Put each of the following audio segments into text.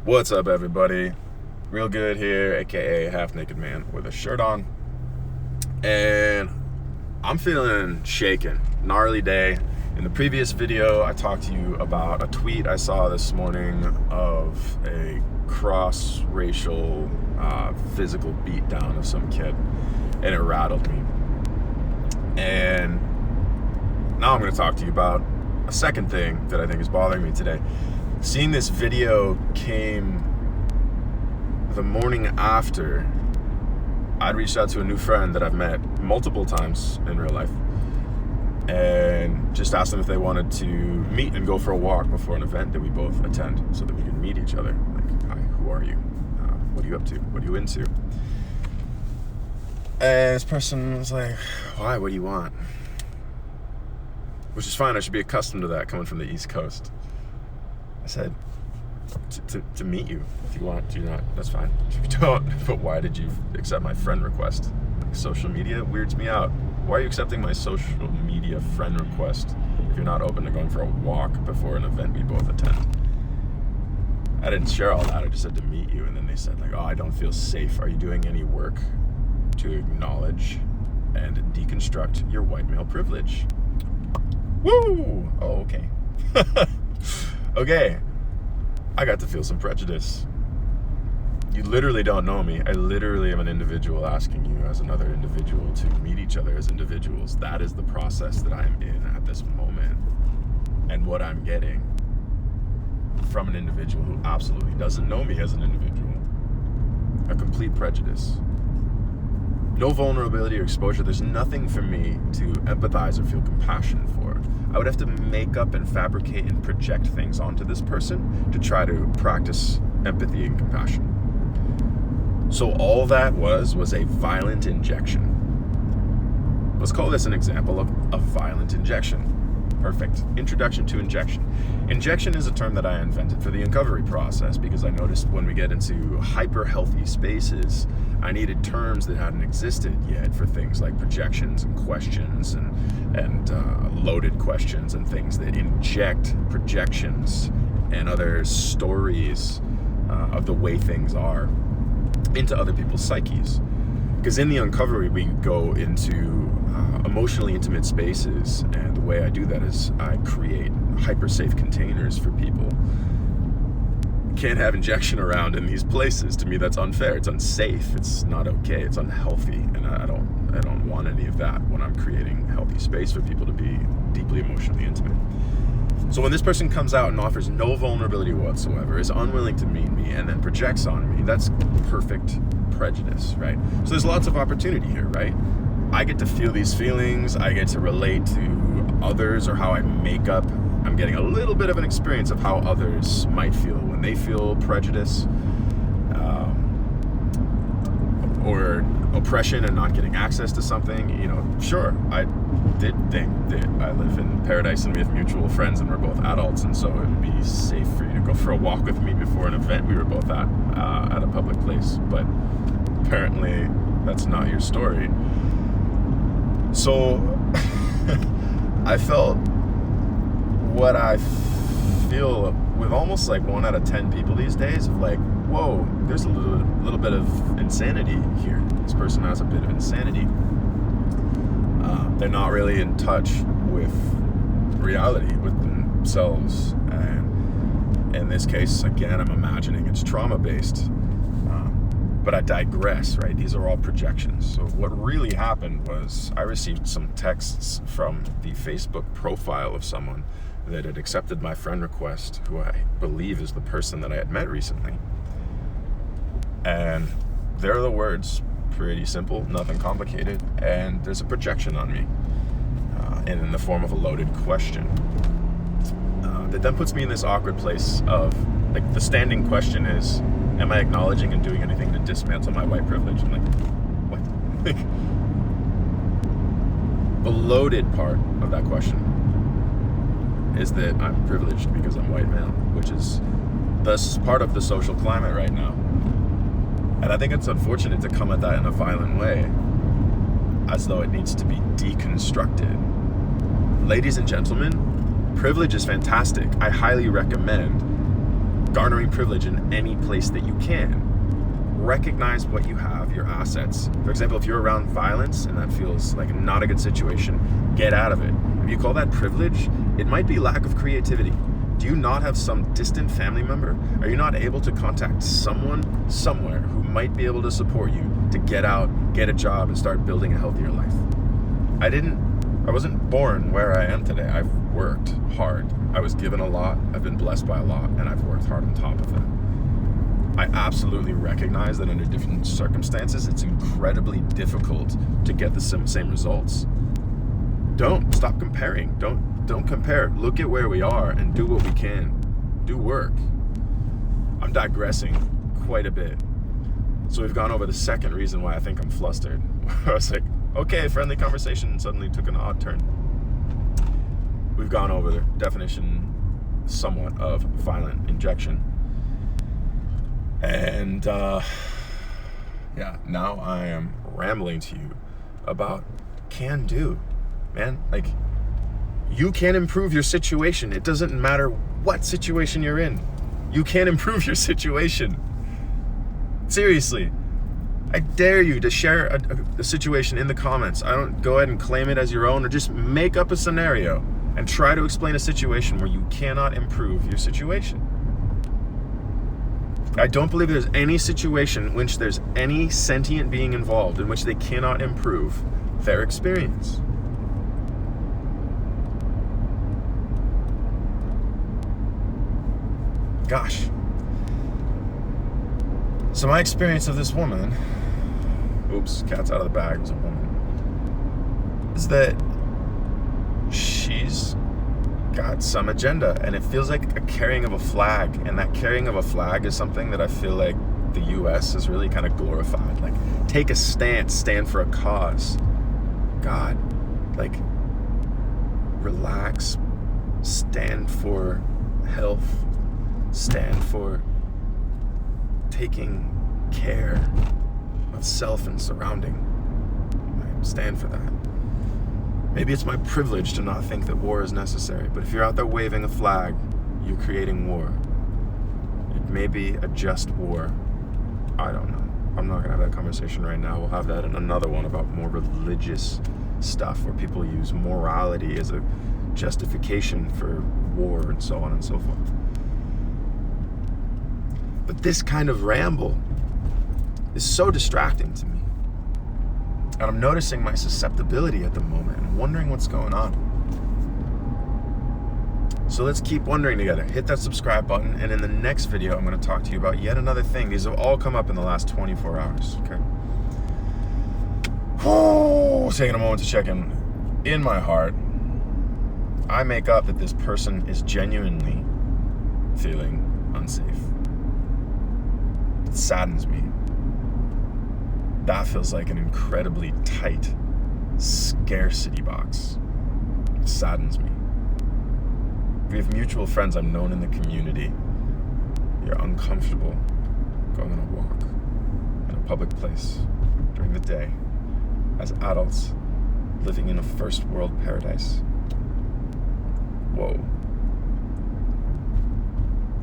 What's up, everybody? Real Good here, aka Half Naked Man with a shirt on. And I'm feeling shaken. Gnarly day. In the previous video, I talked to you about a tweet I saw this morning of a cross-racial physical beatdown of some kid, and it rattled me. And now I'm going to talk to you about a second thing that I think is bothering me today. Seeing this video came the morning after I'd reached out to a new friend that I've met multiple times in real life and just asked them if they wanted to meet and go for a walk before an event that we both attend so that we could meet each other. Like, hi, who are you? What are you up to? What are you into? And this person was like, why? What do you want? Which is fine. I should be accustomed to that coming from the East Coast. I said, to meet you. If you want, do not. That's fine. If you don't, but why did you accept my friend request? Like, social media weirds me out. Why are you accepting my social media friend request if you're not open to going for a walk before an event we both attend? I didn't share all that. I just said to meet you, and then they said, like, oh, I don't feel safe. Are you doing any work to acknowledge and deconstruct your white male privilege? Woo! Oh, okay. Okay, I got to feel some prejudice. You literally don't know me. I literally am an individual asking you as another individual to meet each other as individuals. That is the process that I'm in at this moment. And what I'm getting from an individual who absolutely doesn't know me as an individual. A complete prejudice. No vulnerability or exposure. There's nothing for me to empathize or feel compassion for. I would have to make up and fabricate and project things onto this person to try to practice empathy and compassion. So all that was a violent injection. Let's call this an example of a violent injection. Perfect. Introduction to injection. Injection is a term that I invented for the uncovery process because I noticed when we get into hyper-healthy spaces, I needed terms that hadn't existed yet for things like projections and questions and loaded questions and things that inject projections and other stories of the way things are into other people's psyches. Because in the uncovery, we go into emotionally intimate spaces, and the way I do that is I create hyper-safe containers for people. Can't have injection around in these places. To me, that's unfair. It's unsafe. It's not okay. It's unhealthy, and I don't want any of that when I'm creating healthy space for people to be deeply emotionally intimate. So when this person comes out and offers no vulnerability whatsoever, is unwilling to meet me, and then projects on me, that's perfect prejudice, right? So there's lots of opportunity here, right? I get to feel these feelings. I get to relate to others or how I make up. I'm getting a little bit of an experience of how others might feel when they feel prejudice or oppression and not getting access to something. You know, sure, I did think that I live in paradise and we have mutual friends and we're both adults, and so it would be safe for you to go for a walk with me before an event we were both at a public place. But apparently that's not your story. So I felt what I feel with almost like 1 out of 10 people these days of like, whoa, there's a little bit of insanity here. This person has a bit of insanity. They're not really in touch with reality, with themselves. And in this case, again, I'm imagining it's trauma-based. But I digress, right? These are all projections. So what really happened was I received some texts from the Facebook profile of someone that had accepted my friend request, who I believe is the person that I had met recently. And there are the words, pretty simple, nothing complicated, and there's a projection on me, and in the form of a loaded question. That then puts me in this awkward place of, like, the standing question is, am I acknowledging and doing anything to dismantle my white privilege? I'm like, what? The loaded part of that question is that I'm privileged because I'm white male, which is thus part of the social climate right now. And I think it's unfortunate to come at that in a violent way, as though it needs to be deconstructed. Ladies and gentlemen, privilege is fantastic. I highly recommend garnering privilege in any place that you can. Recognize what you have, your assets. For example, if you're around violence and that feels like not a good situation, get out of it. If you call that privilege, it might be lack of creativity. Do you not have some distant family member? Are you not able to contact someone somewhere who might be able to support you to get out, get a job, and start building a healthier life? I wasn't born where I am today. I've worked hard. I was given a lot, I've been blessed by a lot, and I've worked hard on top of that. I absolutely recognize that under different circumstances, it's incredibly difficult to get the same results. Don't stop comparing. Don't compare. Look at where we are and do what we can. Do work. I'm digressing quite a bit. So we've gone over the second reason why I think I'm flustered. I was like, okay, friendly conversation suddenly took an odd turn. We've gone over the definition somewhat of violent injection. And now I am rambling to you about can do. Man, like, you can improve your situation. It doesn't matter what situation you're in. You can improve your situation. Seriously. I dare you to share a situation in the comments. I don't go ahead and claim it as your own, or just make up a scenario and try to explain a situation where you cannot improve your situation. I don't believe there's any situation in which there's any sentient being involved in which they cannot improve their experience. Gosh. So my experience of this woman, oops, cat's out of the bag, it was a woman, is that she's got some agenda, and it feels like a carrying of a flag, and that carrying of a flag is something that I feel like the US has really kind of glorified. Like, take a stance, stand for a cause. God, like, relax, stand for health, stand for taking care of self and surrounding. I stand for that. Maybe it's my privilege to not think that war is necessary, but if you're out there waving a flag, you're creating war. It may be a just war. I don't know. I'm not gonna have that conversation right now. We'll have that in another one about more religious stuff where people use morality as a justification for war and so on and so forth. But this kind of ramble is so distracting to me. And I'm noticing my susceptibility at the moment and wondering what's going on. So let's keep wondering together. Hit that subscribe button, and in the next video, I'm going to talk to you about yet another thing. These have all come up in the last 24 hours, okay? Taking a moment to check in my heart, I make up that this person is genuinely feeling unsafe. It saddens me. That feels like an incredibly tight scarcity box. It saddens me. We have mutual friends I've known in the community. You're uncomfortable going on a walk in a public place during the day as adults living in a first world paradise. Whoa.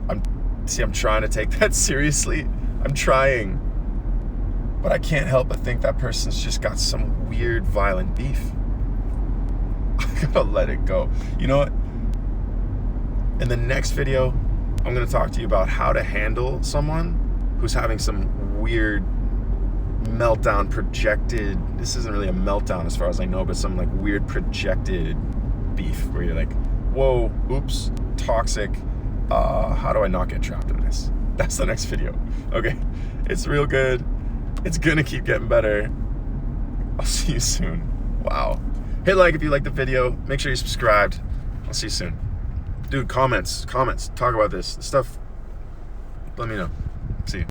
I'm trying to take that seriously. I'm trying. But I can't help but think that person's just got some weird violent beef. I gotta let it go. You know what? In the next video, I'm gonna talk to you about how to handle someone who's having some weird meltdown projected. This isn't really a meltdown as far as I know, but some like weird projected beef where you're like, whoa, oops, toxic. How do I not get trapped in this? That's the next video. Okay, it's real good. It's gonna keep getting better. I'll see you soon. Wow. Hit like if you liked the video. Make sure you're subscribed. I'll see you soon. Dude, comments. Talk about this stuff. Let me know.